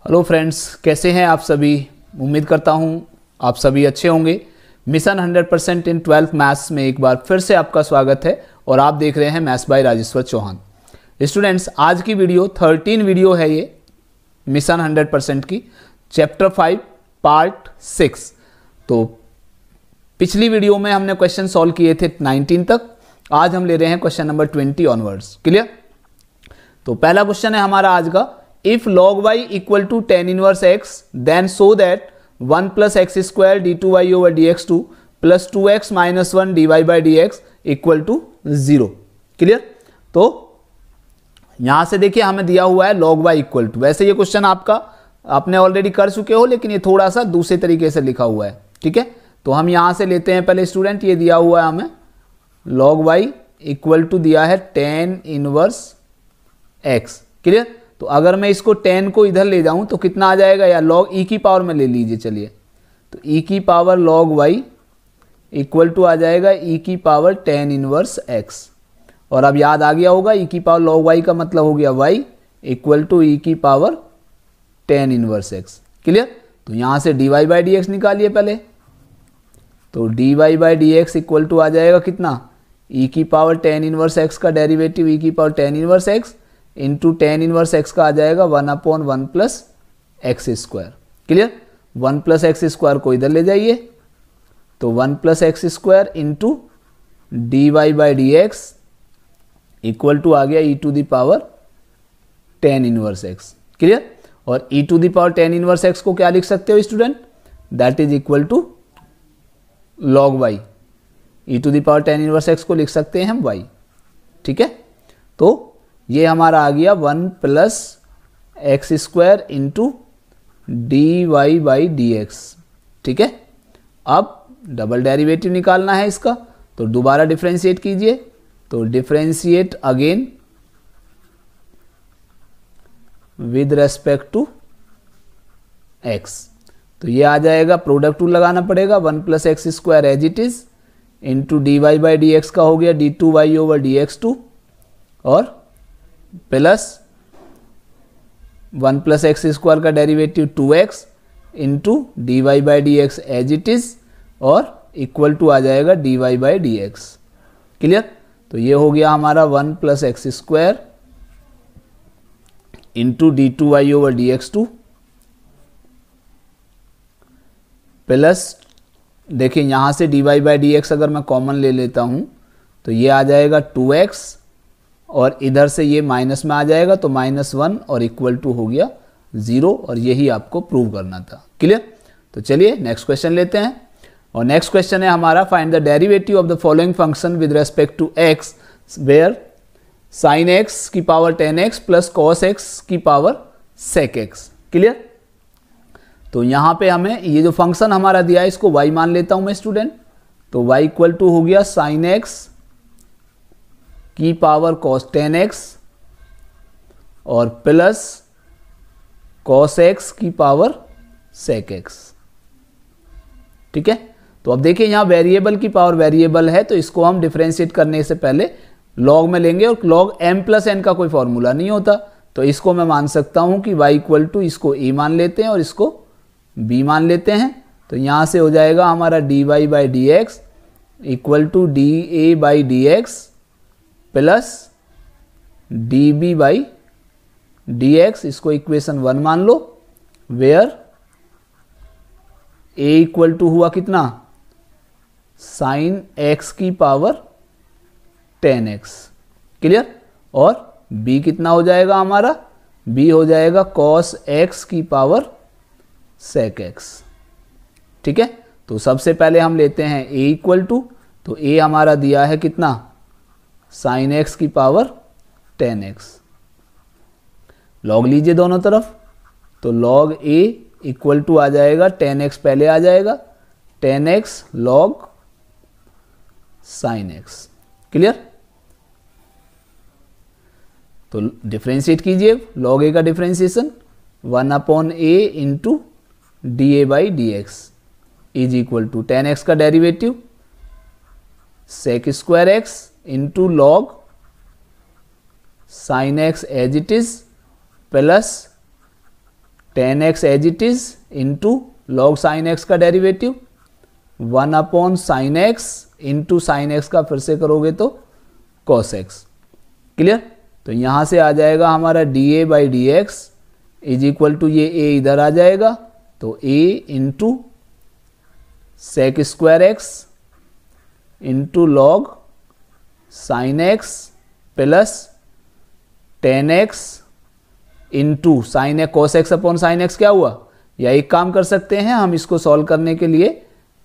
Hello friends, कैसे हैं आप सभी। उम्मीद करता हूं आप सभी अच्छे होंगे। मिशन 100% इन 12th मैथ्स में एक बार फिर से आपका स्वागत है और आप देख रहे हैं maths by Rajeshwar Chauhan. Students, आज की वीडियो 13 वीडियो है ये मिशन 100% की, चैप्टर 5 पार्ट 6। तो पिछली वीडियो में हमने क्वेश्चन सॉल्व किए थे 19 तक, आज हम ले रहे हैं क्वेश्चन नंबर 20 ऑनवर्ड्स। क्लियर। तो पहला क्वेश्चन है हमारा आज का, if log y equal to tan inverse x then so that 1 plus x square d two Y over D x two plus 2x minus 1 d Y by D x equal to 0। Clear. तो यहां से देखिए हमें दिया हुआ है log y equal to, वैसे ये क्वेश्चन आपका आपने ऑलरेडी कर चुके हो, लेकिन ये थोड़ा सा दूसरे तरीके से लिखा हुआ है। ठीक है, तो हम यहां से लेते हैं पहले स्टूडेंट, ये दिया हुआ है हमें log y इक्वल टू दिया है tan इनवर्स x। क्लियर। तो अगर मैं इसको 10 को इधर ले जाऊं तो कितना आ जाएगा, या log e की पावर में ले लीजिए। चलिए, तो e की power log y equal to आ जाएगा e की पावर tan इनवर्स x। और अब याद आ गया होगा, e की पावर log y का मतलब हो गया y इक्वल टू e की power tan inverse x। Clear. तो यहां से dy बाई डी एक्स निकालिए पहले, तो dy by D x equal to आ जाएगा कितना, e की पावर tan इनवर्स x का डेरिवेटिव e की power tan inverse x into tan inverse x का आ जाएगा 1/1 plus x square. Clear. 1 plus x square को इधर ले जाइए, तो 1 plus x square into D Y by D x equal to आ गया e to the power tan inverse x। Clear. और e to the power tan inverse x को क्या लिख सकते हो student, that is equal to log y। e to the power tan inverse x को लिख सकते हैं हम y। ठीक है, तो ये हमारा आ गया 1 plus x square into D Y by D x. ठीक है, अब डबल डेरिवेटिव निकालना है इसका, तो दोबारा डिफ्रेंशिएट कीजिए, तो differentiate again with respect to x. तो ये आ जाएगा, प्रोडक्ट टू लगाना पड़ेगा, 1 plus x square as it is into D Y by D x का हो गया d two Y over D x two, और प्लस 1 प्लस एक्स स्क्वायर का derivative 2x into D Y by D x as it is, और equal to आ जाएगा d Y by D x. Clear. तो ये हो गया हमारा 1 plus x square into d two Y over D x two, plus देखिए यहां से d Y by D x अगर मैं कॉमन ले लेता हूं तो ये आ जाएगा 2x, और इधर से ये माइनस में आ जाएगा तो -1 और इक्वल टू हो गया 0, और यही आपको प्रूव करना था। क्लियर। तो चलिए नेक्स्ट क्वेश्चन लेते हैं, और नेक्स्ट क्वेश्चन है हमारा, find the derivative of the following function with respect to x where sin x की power 10x plus cos x की पावर sec x। क्लियर। तो यहां पे हमें ये जो फंक्शन हमारा दिया है इसको y मान लेता हूं मैं स्टूडेंट, तो y इक्वल टू हो गया sin x की पावर cos 10x और प्लस cos x की पावर sec x। ठीक है, तो अब देखिए यहां वेरिएबल की पावर वेरिएबल है, तो इसको हम डिफरेंशिएट करने से पहले log में लेंगे, और log m प्लस n का कोई फॉर्मूला नहीं होता, तो इसको मैं मान सकता हूं कि y इक्वल टू इसको a मान लेते हैं और इसको b मान लेते हैं। तो यहां से हो जाएगा हमारा dy by D x equal to da by D x plus D B by D x, इसको इक्वेशन 1 मान लो, वेयर a इक्वल टू हुआ कितना, साइन x की पावर 10x। क्लियर। और b कितना हो जाएगा हमारा, b हो जाएगा cos x की पावर sec x। ठीक है, तो सबसे पहले हम लेते हैं a इक्वल टू, तो a हमारा दिया है कितना, साइन x की पावर 10x। लॉग लीजिए दोनों तरफ, तो log a इक्वल टू आ जाएगा 10x पहले आ जाएगा, 10x log sine x। Clear. तो डिफ्रेंशिएट कीजिए, log a का differentiation 1/a into d A by D x is equal to 10x का derivative sec square x into log sine x as it is plus ten x as it is into log sine X का derivative 1 upon sine x into sine X का फिर से करोगे तो cos x. Clear? तो यहाँ से आ जाएगा हमारा D A by D x is equal to ये ए इधर आ जाएगा तो A into sec square X into log sine X plus ten X into sine x cos X upon sine X क्या हुआ। या एक काम कर सकते हैं हम इसको सॉल्व करने के लिए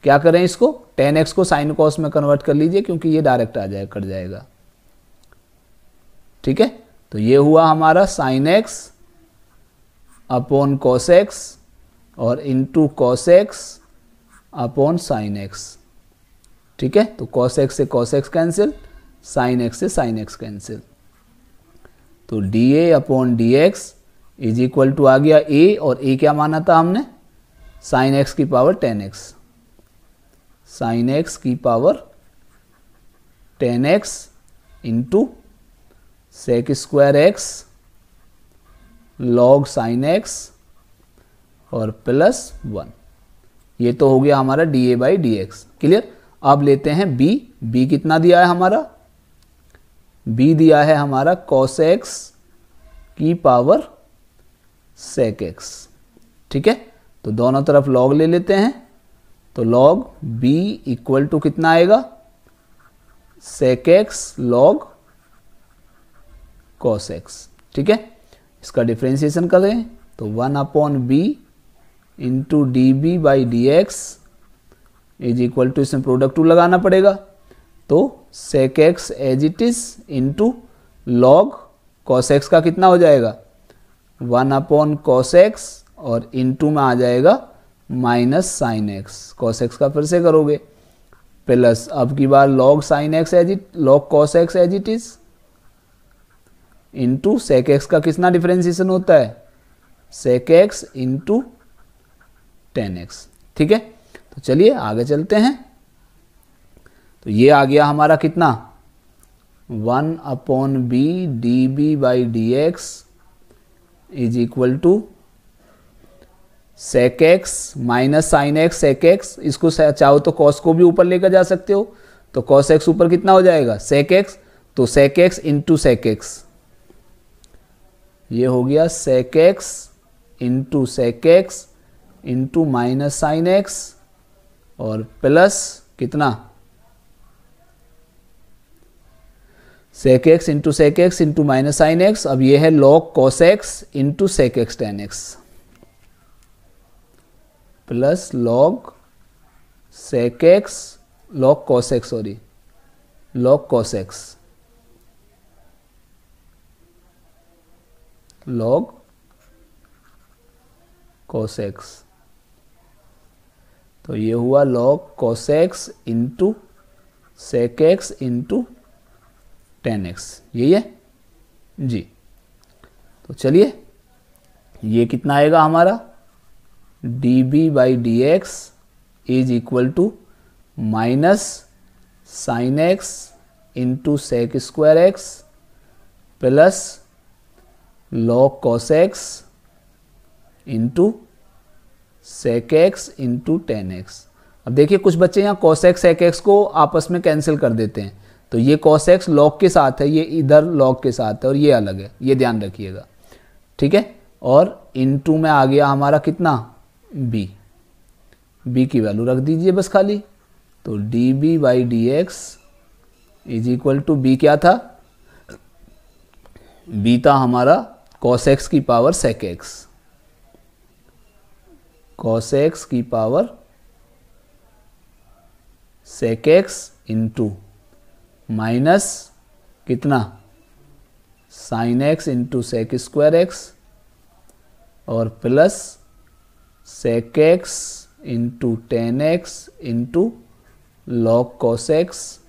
क्या करें, इसको टेन एक्स को साइन कॉस में कन्वर्ट कर लीजिए क्योंकि ये डायरेक्ट आ जाएगा, कट जाएगा। ठीक है, तो ये हुआ हमारा sine X upon cos x और into cos X upon sine X. ठीक है, तो कॉस एक्स से cos X cancel, sine X से साइन एक्स कैंसिल, तो D A upon D x is equal to आ गया ए, और ए क्या माना था हमने, साइन एक्स की power tan X, sine X की power tan X into sec square X log sine x और प्लस 1। ये तो हो गया हमारा D A by D x. Clear? अब लेते हैं बी। बी कितना दिया है हमारा, बी दिया है हमारा कॉस एक्स की पावर सेक एक्स। ठीक है, तो दोनों तरफ लॉग ले लेते हैं, तो लॉग बी इक्वल टू कितना आएगा, sec x log cos x. ठीक है, इसका डिफ्रेंशिएशन करें तो 1 upon b into d B by D x is equal to, इसमें प्रोडक्ट टू लगाना पड़ेगा, तो sec x as it is into log cos x का कितना हो जाएगा 1 अपॉन कॉस एक्स और इंटू में आ जाएगा minus sine x, cos x का फिर से करोगे प्लस अब की बार log sine x as it, log cos x as it is into sec x का कितना डिफरेंशिएशन होता है, sec x into ten x. ठीक है, तो चलिए आगे चलते हैं। तो ये आ गया हमारा कितना 1 upon b d B by D x is equal to sec x minus sine x sec x, इसको चाहो तो कॉस को भी ऊपर लेकर जा सकते हो, तो कॉस एक्स ऊपर कितना हो जाएगा सेक एक्स, तो sec x into sec x, ये हो गया sec x into sec x into minus sine x और प्लस कितना sec x into sec x into minus sine x. अब ये है log cos x into sec x ten x plus log sec x log cos x, sorry log cos x, log cos x, तो ये हुआ log cos x into sec x into ten x, यही है जी। तो चलिए ये कितना आएगा हमारा d B by D x is equal to minus sine x into sec square x plus log cos x into sec x into ten x. अब देखिए कुछ बच्चे यहाँ कॉस एक्स सेक एक्स को आपस में कैंसिल कर देते हैं, तो ये कॉस एक्स लॉग के साथ है, ये इधर लॉग के साथ है और ये अलग है, ये ध्यान रखिएगा। ठीक है, और इंटू में आ गया हमारा कितना बी, बी की वैल्यू रख दीजिए बस खाली, तो D B by D x is equal to B क्या था, बी था हमारा कॉस एक्स की power sec X, cos X की power sec x into minus कितना sine x into sec square x और plus sec x into ten X into log cos x,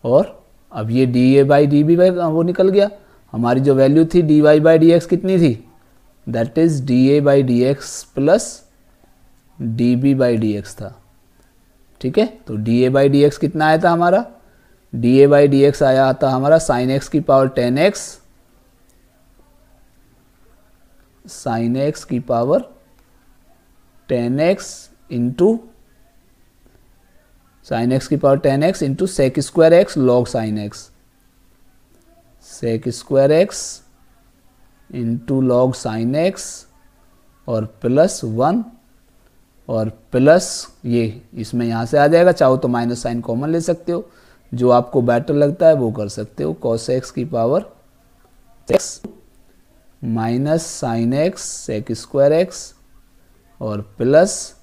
और अब ये D A by D B by वो निकल गया, हमारी जो वैल्यू थी D Y by D x कितनी थी, that is D A by D x plus D B by D X था। ठीक है, तो D A by D x कितना आया था हमारा, D A by D X आया था हमारा साइन एक्स की power tan X sine X की power 10x into sine X की power 10x into sec square X log sine x, sec square X into log sine x और plus 1 और plus ये इसमें यहाँ से आ जाएगा, चाहो तो माइनस साइन कॉमन ले सकते हो, जो आपको बेटर लगता है वो कर सकते हो। कॉस एक्स की power X minus sine x sec square x और plus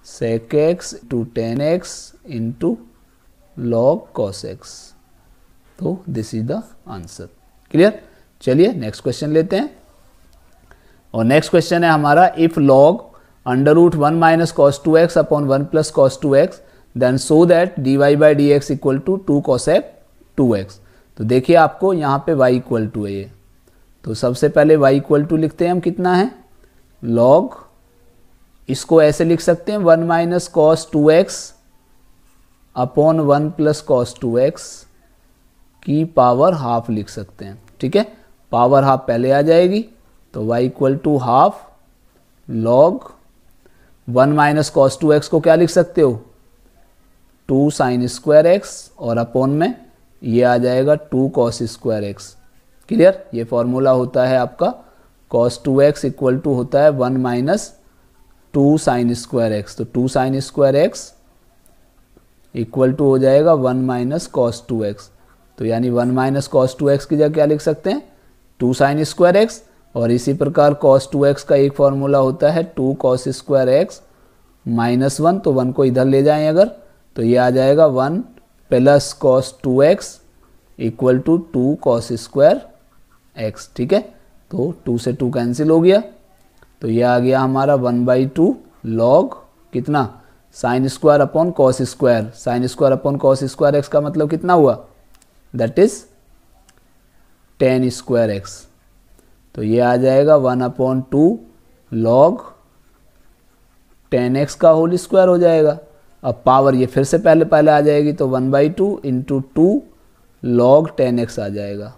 sec X to 10x into log cos x. तो this is the answer. Clear? चलिए नेक्स्ट क्वेश्चन लेते हैं। और नेक्स्ट क्वेश्चन है हमारा, if log under root 1 minus cos 2x upon 1 plus cos 2x then so that dy by D x equal to 2 cosec 2x। तो देखिए आपको यहाँ पे y इक्वल टू है ये, तो सबसे पहले y इक्वल टू लिखते हैं हम, कितना है लॉग, इसको ऐसे लिख सकते हैं 1 minus cos 2x upon 1 plus cos 2x की पावर हाफ लिख सकते हैं। ठीक है, पावर हाफ पहले आ जाएगी, तो y equal to half log 1 minus cos 2x को क्या लिख सकते हो 2 साइन स्क्वायर एक्स और अपॉन में ये आ जाएगा 2 कॉस स्क्वायर एक्स। क्लियर? ये फॉर्मूला होता है आपका कॉस 2x इक्वल टू होता है 1 माइनस 2 साइन स्क्वायर एक्स, तो 2 sine square x equal to हो जाएगा 1 माइनस कॉस 2x। तो यानी 1 माइनस कॉस 2x की जगह क्या लिख सकते हैं 2 साइन स्क्वायर एक्स, और इसी प्रकार cos 2x का एक फॉर्मूला होता है 2 cos स्क्वायर एक्स माइनस 1, तो 1 को इधर ले जाएं अगर, तो ये आ जाएगा 1 plus cos 2x equal to 2 cos square x. ठीक है, तो 2 से 2 कैंसिल हो गया, तो ये आ गया हमारा 1/2 लॉग कितना sine square upon cos square, sine square upon cos square x का मतलब कितना हुआ, that is tan square x. तो ये आ जाएगा 1/2 लॉग tan x का होल स्क्वायर हो जाएगा। अब पावर ये फिर से पहले आ जाएगी, तो 1/2 इंटू 2 लॉग tan x आ जाएगा,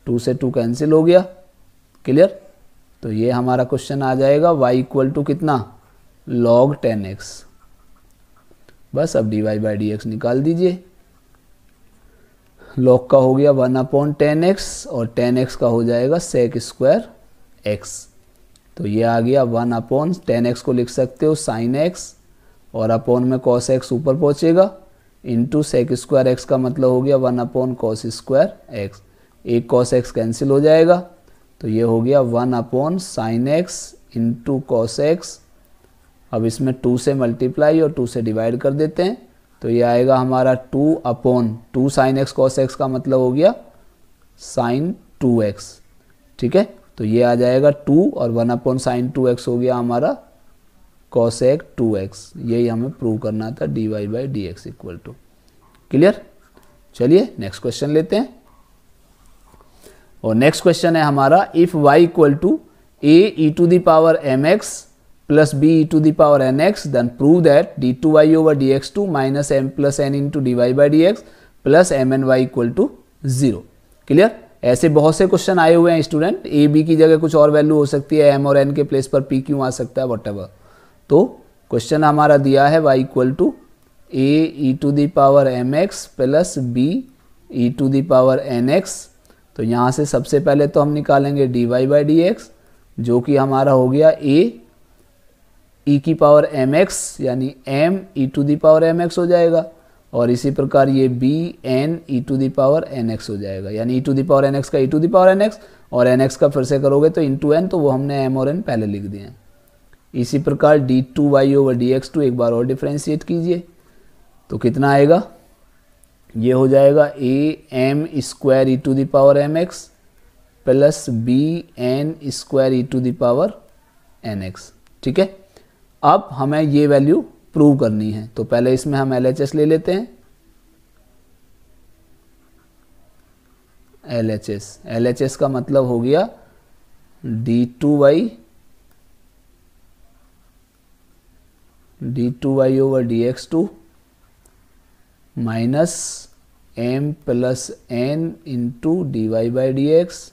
2 से 2 कैंसिल हो गया। क्लियर? तो ये हमारा क्वेश्चन आ जाएगा y इक्वल टू कितना लॉग tan x। बस अब dy बाई डी एक्स निकाल दीजिए, लॉग का हो गया 1/tan x और tan x का हो जाएगा सेक स्क्वायर x। तो ये आ गया 1/tan x को लिख सकते हो साइन x और अपॉन में cos x ऊपर पहुंचेगा इंटू सेक स्क्वायर x का मतलब हो गया 1/cos स्क्वायर x। एक cos x कैंसिल हो जाएगा, तो ये हो गया 1/sin x into cos x. अब इसमें 2 से मल्टीप्लाई और 2 से डिवाइड कर देते हैं, तो ये आएगा हमारा 2 साइन एक्स कॉस एक्स का मतलब हो गया साइन 2x। ठीक है, तो ये आ जाएगा 2 और 1/sin 2x हो गया हमारा कॉसेक 2x। यही हमें प्रूव करना था dy by D x equal to. Clear? चलिए नेक्स्ट क्वेश्चन लेते हैं। और नेक्स्ट क्वेश्चन है हमारा, if y equal to a e to the power mx plus b e to the power nx then prove that d2y over dx2 minus m plus n into D Y by D x plus mny equal to 0। Clear? ऐसे बहुत से question आए हुए हैं student, a b की जगह कुछ और वैल्यू हो सकती है, m और n के प्लेस पर p क्यों आ सकता है, वॉटेवर। तो क्वेश्चन हमारा दिया है y equal to a e to the power mx plus b e to the power nx। तो यहाँ से सबसे पहले तो हम निकालेंगे dy बाई डी एक्स, जो कि हमारा हो गया a e की पावर mx यानी m e to the power mx हो जाएगा, और इसी प्रकार ये b n e to the power nx हो जाएगा, यानी e to the power nx का e to the power nx और nx का फिर से करोगे तो इंटू n, तो वो हमने m और n पहले लिख दिए हैं। इसी प्रकार d2y ओवर dx2 एक बार और डिफ्रेंशिएट कीजिए, तो कितना आएगा, ये हो जाएगा a m square e to the power mx plus b n square e to the power nx। ठीक है, अब हमें ये वैल्यू प्रूव करनी है, तो पहले इसमें हम LHS ले लेते हैं। LHS का मतलब हो गया d2y over dx2 minus m plus n into D Y by D X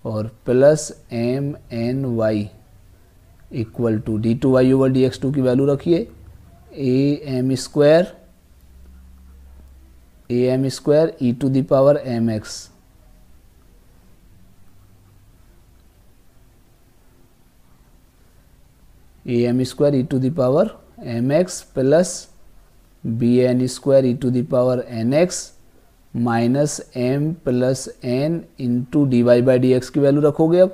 और plus M N Y equal to D two Y over D x two की वैल्यू रखिए A M square E to the power M X A M square E to the power M x plus B N square E to the power N x minus M plus N into D Y by D x की value रखोगे। अब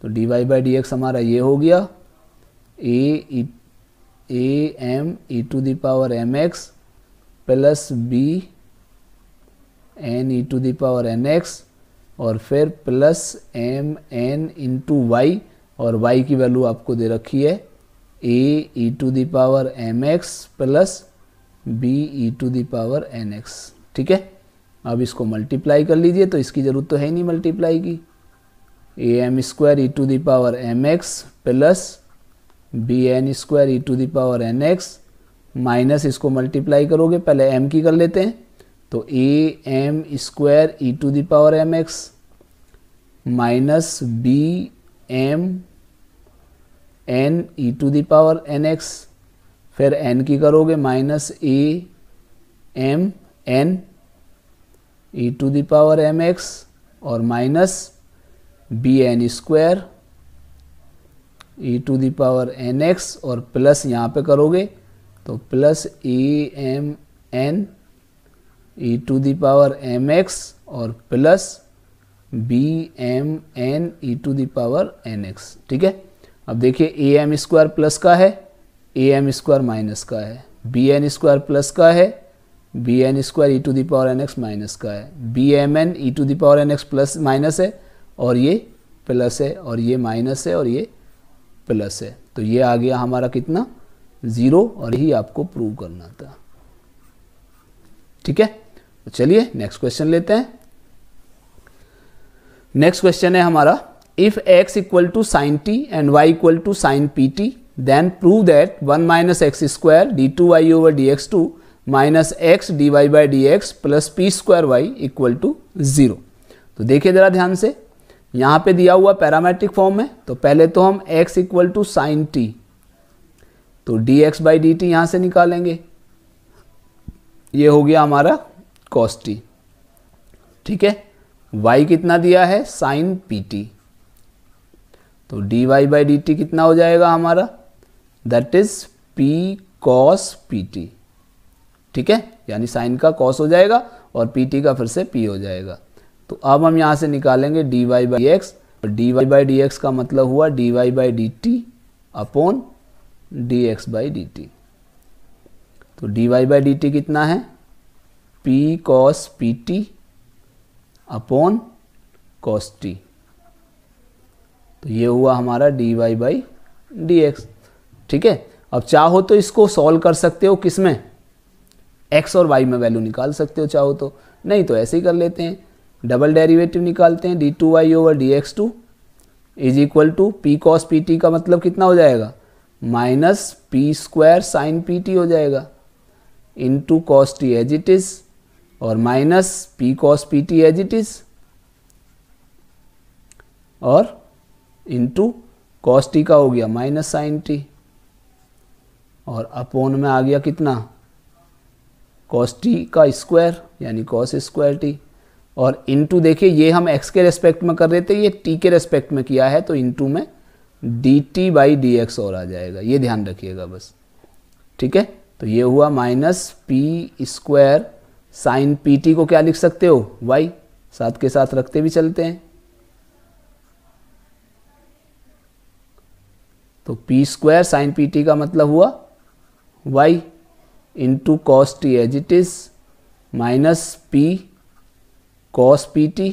तो d Y by D x हमारा ये हो गया a m e to the power M x plus B n e to the power N x और फिर plus M n into y और वाई की वैल्यू आपको दे रखी है a e to the power M x plus b e to the power N x. ठीक है, अब इसको मल्टीप्लाई कर लीजिए, तो इसकी ज़रूरत तो है ही नहीं मल्टीप्लाई की। A M square E to the power M x plus B N square E to the power N x minus इसको मल्टीप्लाई करोगे, पहले एम की कर लेते हैं, तो a M square E to the power M x minus b m n e to the power N x, फिर n की करोगे minus a m n e to the power M x और minus B N square E to the power N x और plus यहाँ पे करोगे तो plus a m n e to the power M x और plus b m n e to the power N x. ठीक है, अब देखिए ए एम स्क्वायर प्लस का है, ए एम स्क्वायर माइनस का है, बी एन स्क्वायर प्लस का है, b N square E to the power N x minus का है, b m n e to the power N x plus minus है और ये प्लस है और ये माइनस है और ये प्लस है, तो ये आ गया हमारा कितना 0 और यही आपको प्रूव करना था। ठीक है, तो चलिए नेक्स्ट क्वेश्चन लेते हैं। नेक्स्ट क्वेश्चन है हमारा if x equal to sine t and y equal to sine p t then prove that 1 minus x square d two Y over D x two minus x d Y by D x plus p square y equal to 0। तो देखिए जरा ध्यान से, यहाँ पे दिया हुआ parametric form है, तो पहले तो हम x equal to sine t, तो d x by d t यहाँ से निकालेंगे, ये हो गया हमारा कॉस टी। ठीक है, y कितना दिया है साइन पी टी, तो d Y by d t कितना हो जाएगा हमारा, that is p cos p t. ठीक है, यानी साइन का cos हो जाएगा और पी टी का फिर से p हो जाएगा। तो अब हम यहाँ से निकालेंगे डी वाई बाई एक्स, और d Y by D x का मतलब हुआ d Y by d t upon D x by d t. तो d Y by d t कितना है p cos p t upon cos t, तो ये हुआ हमारा d Y by D x. ठीक है, अब चाहो तो इसको सॉल्व कर सकते हो, किस में x और y में वैल्यू निकाल सकते हो चाहो तो, नहीं तो ऐसे ही कर लेते हैं, डबल डेरिवेटिव निकालते हैं, d two Y over D x two is equal to p cos p t का मतलब कितना हो जाएगा minus p square sine p t हो जाएगा into cos t as it is और minus p cos p t as it is और into cos t का हो गया माइनस साइन टी और अपोन में आ गया कितना कॉस टी का स्क्वायर यानी कॉस स्क्वायर टी और इंटू देखिए ये हम x के रेस्पेक्ट में कर रहे थे, ये t के रेस्पेक्ट में किया है, तो इंटू में D T by D X और आ जाएगा, ये ध्यान रखिएगा बस। ठीक है, तो ये हुआ minus p square sine p T को क्या लिख सकते हो y, साथ के साथ रखते भी चलते हैं, तो p square sine p t का मतलब हुआ y into cos t as it is minus p cos p t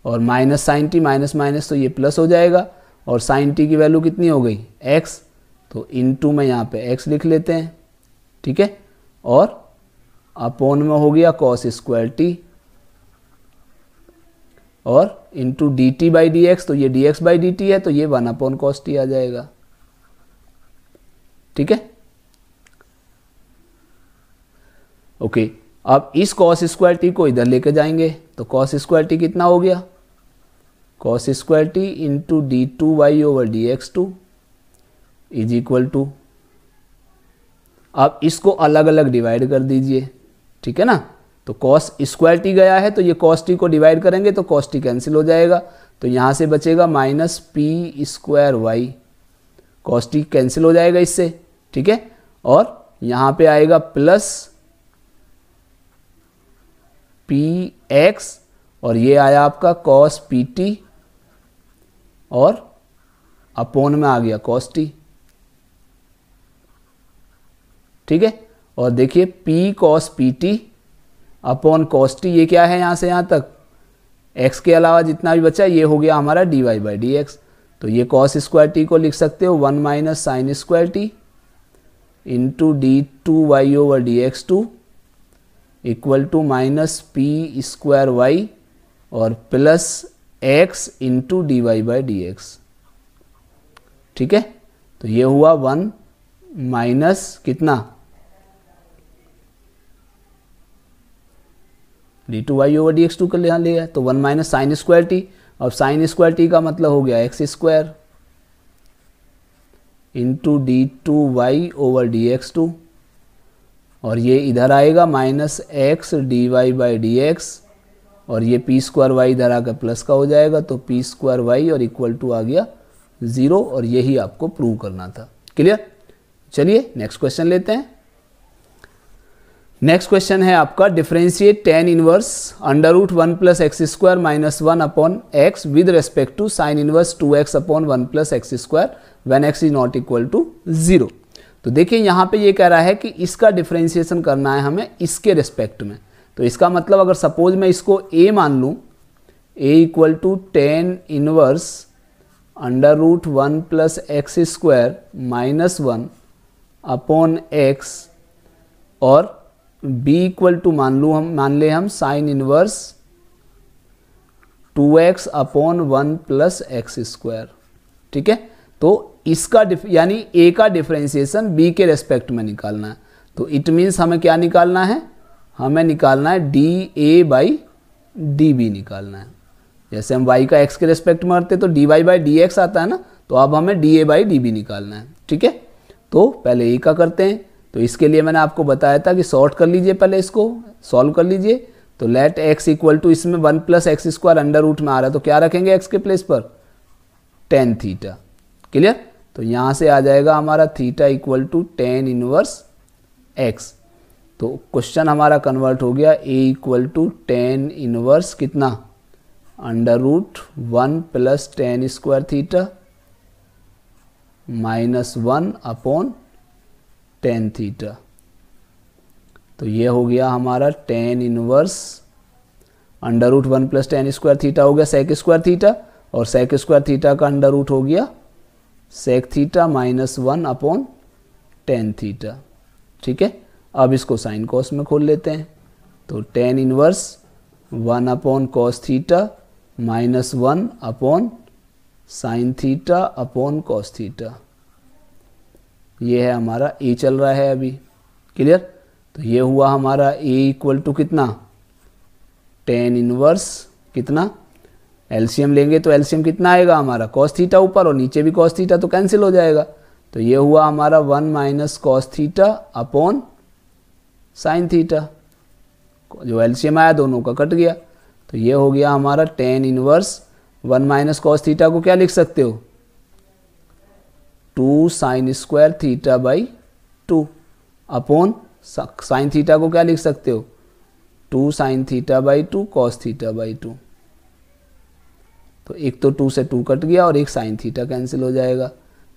और minus sine t, minus minus तो ये प्लस हो जाएगा और साइन टी की वैल्यू कितनी हो गई x, तो इंटू में यहाँ पे x लिख लेते हैं। ठीक है, और अपोन में हो गया कॉस स्क्वायर टी और into D T by D x, तो ये D x by d T है, तो ये 1 अपॉन कॉस टी आ जाएगा। ठीक है, ओके, अब इस कॉस स्क्वायर टी को इधर लेके जाएंगे, तो कॉस स्क्वायर टी कितना हो गया, cos square t into d2y over dx2 is equal to, अब इसको अलग अलग डिवाइड कर दीजिए, ठीक है ना। तो कॉस स्क्वायर टी गया है तो ये कॉस टी को डिवाइड करेंगे तो कॉस टी कैंसिल हो जाएगा, तो यहाँ से बचेगा minus p square y, cos t cancel हो जाएगा इससे, ठीक है। और यहाँ पे आएगा प्लस पी एक्स और ये आया आपका कॉस पी टी और अपोन में आ गया कॉस टी, ठीक है। और देखिए P cos p t upon cos T, ये क्या है यहाँ से यहाँ तक x के अलावा जितना भी बचा ये हो गया हमारा dy बाई डी एक्स। तो ये कॉस स्क्वायर टी को लिख सकते हो 1 minus sine square t into d2y over dx2 equal to minus p square y और plus x into dy by D x, ठीक है। तो ये हुआ 1 माइनस कितना d2y ओवर dx2 का यहाँ लिया है तो 1 माइनस साइन स्क्वायर टी, और साइन स्क्वायर टी का मतलब हो गया x square into d2y over dx2 और ये इधर आएगा minus x dy by D X और ये पी स्क्वायर वाई इधर आकर प्लस का हो जाएगा तो पी स्क्वायर वाई और इक्वल टू आ गया 0 और यही आपको प्रूव करना था। क्लियर। चलिए नेक्स्ट क्वेश्चन लेते हैं। नेक्स्ट क्वेश्चन है आपका differentiate tan inverse under root 1 plus x square minus 1 upon x with respect to sine inverse 2x upon 1 plus x square when x is not equal to 0। तो देखिए यहाँ पे ये कह रहा है कि इसका डिफरेंशिएशन करना है हमें इसके रेस्पेक्ट में। तो इसका मतलब अगर सपोज मैं इसको a मान लूँ, a equal to tan inverse under root 1 plus x square minus 1 upon x और b इक्वल टू मान ले हम sine inverse 2x upon 1 plus x square, ठीक है। तो इसका यानी a का डिफरेंशिएशन b के रेस्पेक्ट में निकालना है। तो इट मीन्स हमें क्या निकालना है, हमें निकालना है dA बाई dB निकालना है। जैसे हम y का x के रेस्पेक्ट में करते तो dy बाई dx आता है ना, तो अब हमें dA बाई dB निकालना है, ठीक है। तो पहले a का करते हैं। तो इसके लिए मैंने आपको बताया था कि सॉर्ट कर लीजिए, पहले इसको सॉल्व कर लीजिए। तो लेट x इक्वल टू इसमें 1 plus x square under root में आ रहा है तो क्या रखेंगे x के प्लेस पर टेन थीटा। क्लियर। तो यहाँ से आ जाएगा हमारा theta equal to tan inverse x। तो क्वेश्चन हमारा कन्वर्ट हो गया a equal to tan inverse कितना under root 1 plus tan square theta minus 1 upon tan theta. तो ये हो गया हमारा tan inverse under root 1 plus tan square theta हो गया सेक स्क्वायर थीटा और सेक स्क्वायर थीटा का अंडर रूट हो गया sec theta minus 1 upon tan theta, ठीक है। अब इसको साइन कॉस में खोल लेते हैं। तो tan inverse 1 upon cos theta minus 1 upon sine theta upon cos theta, ये है हमारा a चल रहा है अभी। क्लियर। तो ये हुआ हमारा a इक्वल टू कितना टेन इनवर्स कितना, एलसीएम लेंगे तो एलसीएम कितना आएगा हमारा कॉस थीटा ऊपर और नीचे भी कॉस थीटा तो कैंसिल हो जाएगा। तो ये हुआ हमारा 1 minus cos theta upon sine theta, जो एलसीएम आया दोनों का कट गया। तो ये हो गया हमारा tan inverse 1 minus cos theta को क्या लिख सकते हो 2 sine square theta by 2 upon sine theta को क्या लिख सकते हो 2 sine theta by 2 cos theta by 2। तो एक तो 2 से 2 कट गया और एक साइन थीटा कैंसिल हो जाएगा।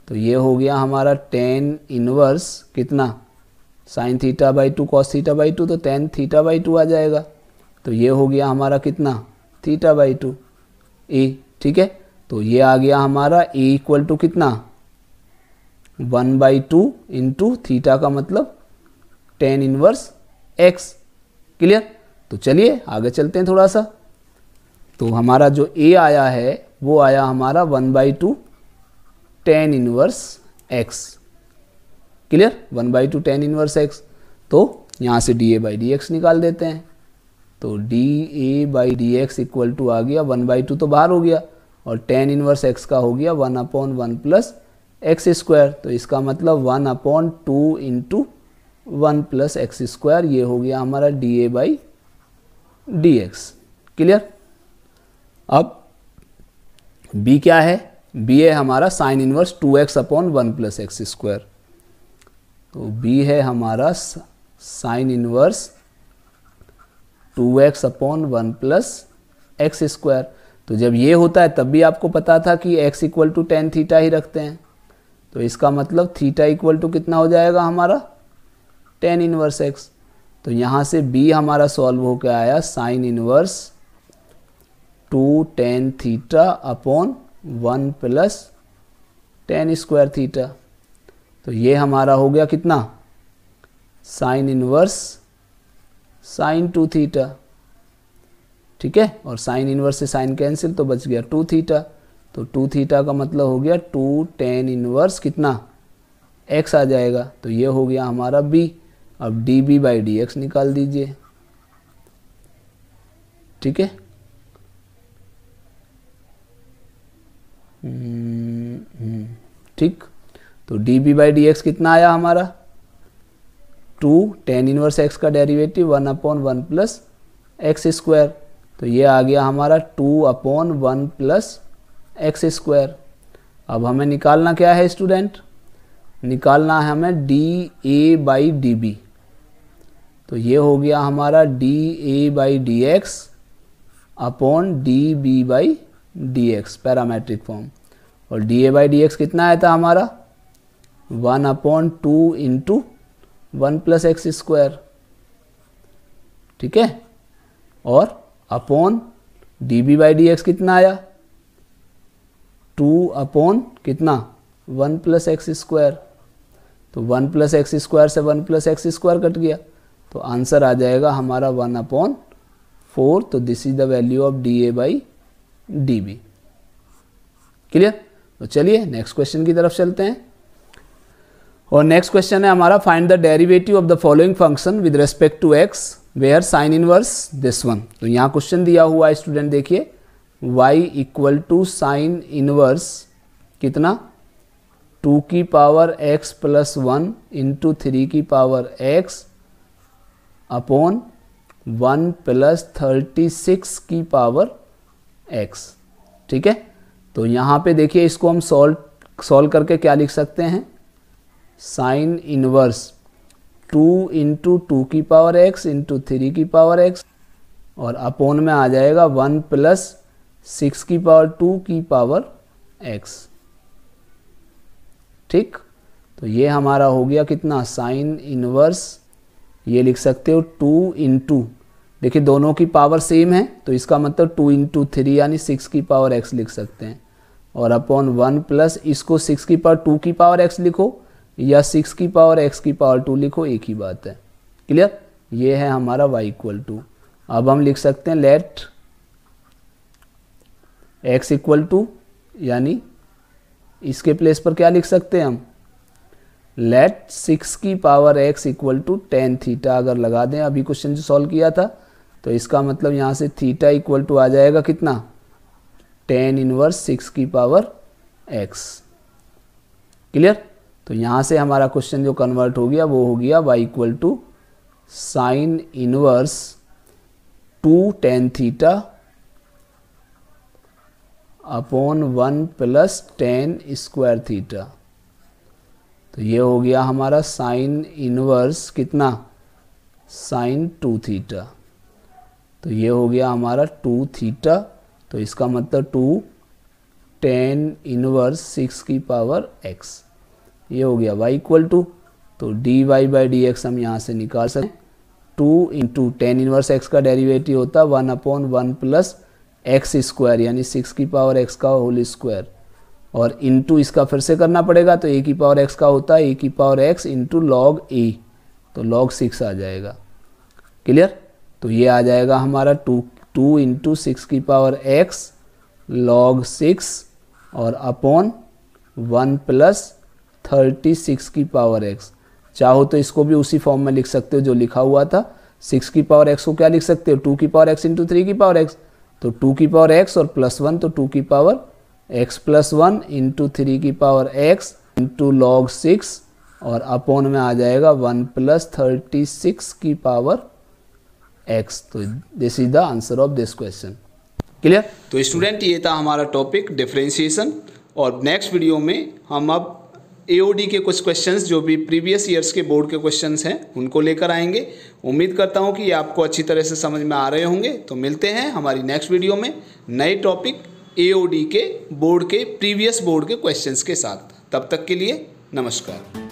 तो ये हो गया हमारा टेन इनवर्स कितना sine theta by 2 cos theta by 2, तो टेन थीटा बाई 2 आ जाएगा। तो ये हो गया हमारा कितना थीटा बाई 2 ए, ठीक है। तो ये आ गया हमारा ए इक्वल टू कितना 1/2 इंटू थीटा का मतलब टेन इनवर्स एक्स। क्लियर। तो चलिए आगे चलते हैं थोड़ा सा। तो हमारा जो ए आया है वो आया हमारा 1/2 tan inverse x. Clear. 1/2 tan inverse x. तो यहाँ से d A by D x निकाल देते हैं। तो D A by D x equal to आ गया 1/2 तो बाहर हो गया, और tan इनवर्स x का हो गया 1/1 प्लस एक्स स्क्वायर। तो इसका मतलब 1/2 इंटू 1 प्लस एक्स स्क्वायर, ये हो गया हमारा D A by D x. Clear. अब b क्या है, b है हमारा sine inverse 2x/1 plus x square. तो b है हमारा sine inverse 2x/1 plus x square. तो जब ये होता है तब भी आपको पता था कि x equal to tan theta ही रखते हैं, तो इसका मतलब थीटा इक्वल टू कितना हो जाएगा हमारा tan इनवर्स x। तो यहाँ से b हमारा सॉल्व होकर आया sine inverse 2 tan θ/1 plus tan square theta. तो ये हमारा हो गया कितना, साइन इनवर्स साइन 2 थीटा। ठीक है, और साइन इनवर्स से साइन कैंसिल तो बच गया 2 थीटा। तो 2 थीटा का मतलब हो गया 2 tan इनवर्स कितना x आ जाएगा। तो ये हो गया हमारा b। अब db बाई डी एक्स निकाल दीजिए। ठीक है, ठीक। तो db बाई डी एक्स कितना आया हमारा 2 tan इनवर्स x का डेरिवेटिव 1/1 प्लस एक्स स्क्वायर। तो ये आ गया हमारा 2/1 प्लस एक्स स्क्वायर। अब हमें निकालना क्या है स्टूडेंट, निकालना है हमें d A by D b. तो ये हो गया हमारा D A by D x upon d B by D x, parametric form. और d A by D x कितना आया था हमारा 1/2 इंटू 1 प्लस एक्स स्क्वायर। ठीक है, और upon d B by D x कितना आया 2 अपॉन कितना 1 प्लस एक्स स्क्वायर। तो 1 प्लस एक्स स्क्वायर से 1 प्लस एक्स स्क्वायर कट गया, तो आंसर आ जाएगा हमारा 1/4। तो this is the value of d A by D b. Clear. तो चलिए नेक्स्ट क्वेश्चन की तरफ चलते हैं। और नेक्स्ट क्वेश्चन है हमारा, find the derivative of the following function with respect to x where sine inverse this one. तो यहाँ क्वेश्चन दिया हुआ है स्टूडेंट, देखिए y equal to sine inverse कितना 2 की पावर x प्लस 1 इंटू 3 की पावर x अपॉन 1 प्लस 36 की पावर x। ठीक है, तो यहाँ पे देखिए इसको हम सॉल्व करके क्या लिख सकते हैं, साइन इनवर्स 2 इंटू 2 की पावर x इंटू 3 की पावर x, और अपॉन में आ जाएगा 1 प्लस 6 की पावर 2 की पावर x। ठीक, तो ये हमारा हो गया कितना साइन इनवर्स, ये लिख सकते हो 2 इंटू, देखिए दोनों की पावर सेम है तो इसका मतलब 2 इंटू 3 यानी 6 की पावर x लिख सकते हैं, और अपॉन 1 प्लस इसको 6 की पावर 2 की पावर x लिखो या 6 की पावर x की पावर 2 लिखो, एक ही बात है। क्लियर, ये है हमारा y इक्वल टू। अब हम लिख सकते हैं लेट x इक्वल टू, यानी इसके प्लेस पर क्या लिख सकते हैं हम, लेट 6 की power x equal to tan theta अगर लगा दें, अभी क्वेश्चन जो सॉल्व किया था, तो इसका मतलब यहाँ से थीटा इक्वल टू आ जाएगा कितना tan इनवर्स 6 की पावर x। क्लियर, तो यहाँ से हमारा क्वेश्चन जो कन्वर्ट हो गया वो हो गया y equal to sine inverse 2 tan theta upon 1 plus tan square theta. तो ये हो गया हमारा साइन इनवर्स कितना साइन 2 थीटा। तो ये हो गया हमारा 2 थीटा, तो इसका मतलब 2 tan इनवर्स 6 की पावर x। ये हो गया y इक्वल टू, तो dy बाई डी एक्स हम यहाँ से निकाल सकते हैं। 2 इंटू tan इनवर्स x का डेरिवेटिव होता है 1/1 प्लस एक्स स्क्वायर यानी 6 की पावर x का होल स्क्वायर, और इंटू इसका फिर से करना पड़ेगा, तो a की पावर x का होता है a की power x into log a, तो लॉग 6 आ जाएगा। क्लियर, तो ये आ जाएगा हमारा 2 इंटू 6 की पावर x लॉग 6 और अपॉन 1 प्लस 36 की पावर x। चाहो तो इसको भी उसी फॉर्म में लिख सकते हो जो लिखा हुआ था, 6 की पावर x को क्या लिख सकते हो, 2 की पावर x इंटू 3 की पावर x, तो 2 की पावर x और +1 तो 2 की पावर x +1 इंटू 3 की पावर x इंटू log 6 और अपॉन में आ जाएगा 1 + 36 की पावर x। तो this is the answer of this question. Clear? तो स्टूडेंट ये था हमारा टॉपिक डिफरेंशिएशन, और नेक्स्ट वीडियो में हम अब एओडी के कुछ क्वेश्चंस जो भी प्रीवियस ईयर्स के बोर्ड के क्वेश्चंस हैं उनको लेकर आएंगे। उम्मीद करता हूँ कि ये आपको अच्छी तरह से समझ में आ रहे होंगे। तो मिलते हैं हमारी नेक्स्ट वीडियो में नए टॉपिक एओडी के बोर्ड के प्रीवियस बोर्ड के क्वेश्चंस के साथ। तब तक के लिए नमस्कार।